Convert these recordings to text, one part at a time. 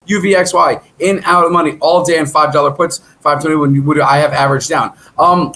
UVXY, in, out of money all day, and $5 puts, 520. Would I have averaged down?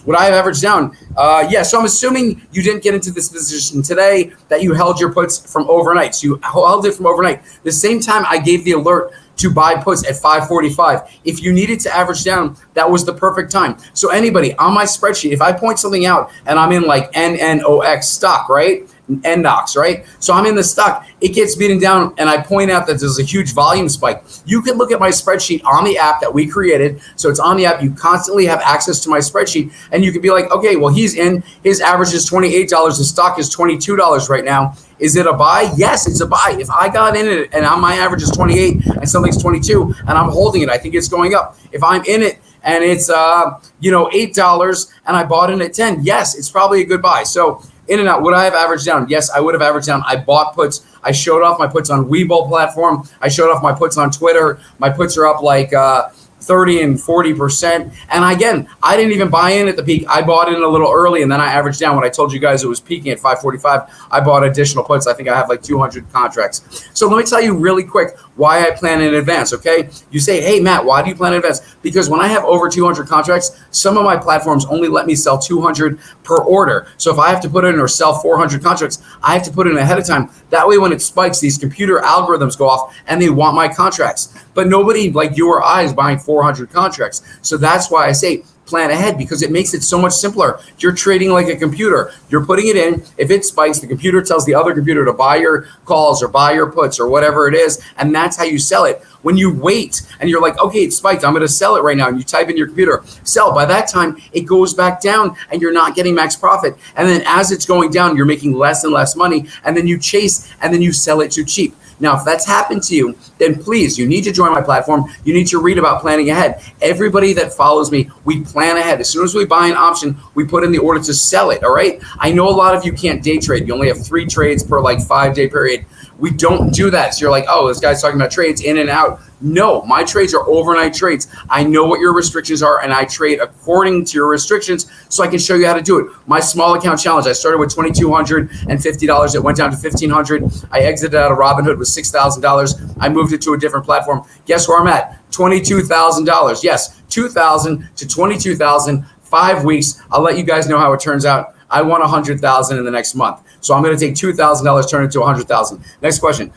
Would I have averaged down? Yeah. So I'm assuming you didn't get into this position today, that you held your puts from overnight. So you held it from overnight. The same time I gave the alert to buy puts at 545. If you needed to average down, that was the perfect time. So anybody on my spreadsheet, if I point something out and I'm in like NNOX stock, right? NNOX, right? So I'm in the stock, it gets beaten down, and I point out that there's a huge volume spike. You can look at my spreadsheet on the app that we created. So it's on the app. You constantly have access to my spreadsheet, and you can be like, okay, well, he's in, his average is $28. The stock is $22 right now. Is it a buy? Yes, it's a buy. If I got in it and my average is 28 and something's 22 and I'm holding it, I think it's going up. If I'm in it and it's $8 and I bought in at 10, yes, it's probably a good buy. So in and out, would I have averaged down? Yes, I would have averaged down. I bought puts. I showed off my puts on Webull platform. I showed off my puts on Twitter. My puts are up like 30 and 40%. And again, I didn't even buy in at the peak. I bought in a little early, and then I averaged down. When I told you guys it was peaking at 545, I bought additional puts. I think I have like 200 contracts. So let me tell you really quick why I plan in advance, okay? You say, hey, Matt, why do you plan in advance? Because when I have over 200 contracts, some of my platforms only let me sell 200 per order. So if I have to put in or sell 400 contracts, I have to put in ahead of time. That way when it spikes, these computer algorithms go off and they want my contracts. But nobody like you or I is buying 400 contracts. So that's why I say plan ahead, because it makes it so much simpler. You're trading like a computer. You're putting it in. If it spikes, the computer tells the other computer to buy your calls or buy your puts or whatever it is, and that's how you sell it. When you wait and you're like, okay, it spiked, I'm going to sell it right now, and you type in your computer, sell, by that time, it goes back down and you're not getting max profit. And then as it's going down, you're making less and less money, and then you chase and then you sell it too cheap. Now, if that's happened to you, then please, you need to join my platform. You need to read about planning ahead. Everybody that follows me, we plan ahead. As soon as we buy an option, we put in the order to sell it, all right? I know a lot of you can't day trade. You only have 3 trades per like 5-day period. We don't do that. So you're like, oh, this guy's talking about trades in and out. No, my trades are overnight trades. I know what your restrictions are, and I trade according to your restrictions so I can show you how to do it. My small account challenge, I started with $2,250. It went down to $1,500. I exited out of Robinhood with $6,000. I moved it to a different platform. Guess where I'm at? $22,000. Yes, $2,000 to $22,000, 5 weeks. I'll let you guys know how it turns out. I want $100,000 in the next month. So I'm going to take $2,000, turn it to $100,000. Next question.